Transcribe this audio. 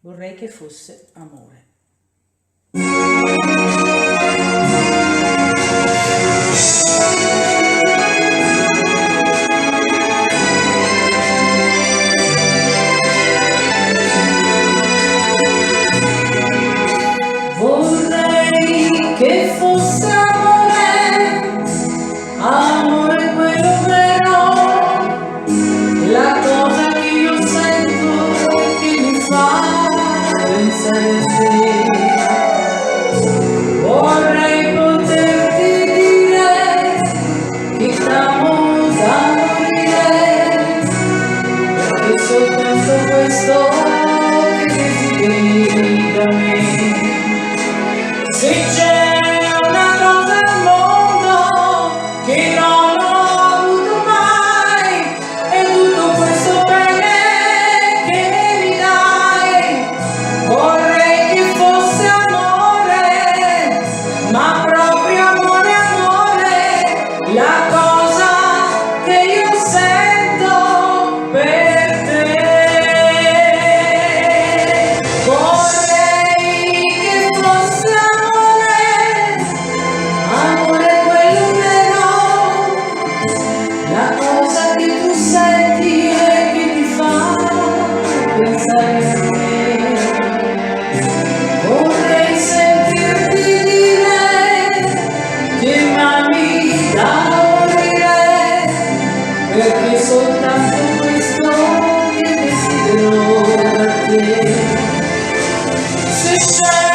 Vorrei che fosse amore. Vorrei che fosse amore, amore quello vero, la cosa che io sento che mi fa pensare a te. Vorrei poterti dire che t'amo da morire, perché soltanto questo che desideri da me. Se c'è una cosa al mondo che non ho avuto mai, è tutto questo bene che mi dai. Vorrei che fosse amore, ma proprio amore, amore, la cosa che io sento per te. Vorrei che fosse amore quello vero, la cosa che tu senti e che ti fa pensare a me. Vorrei sentirti dire che m'ami da morire, perché soltanto questo che desidero da te. Se c'è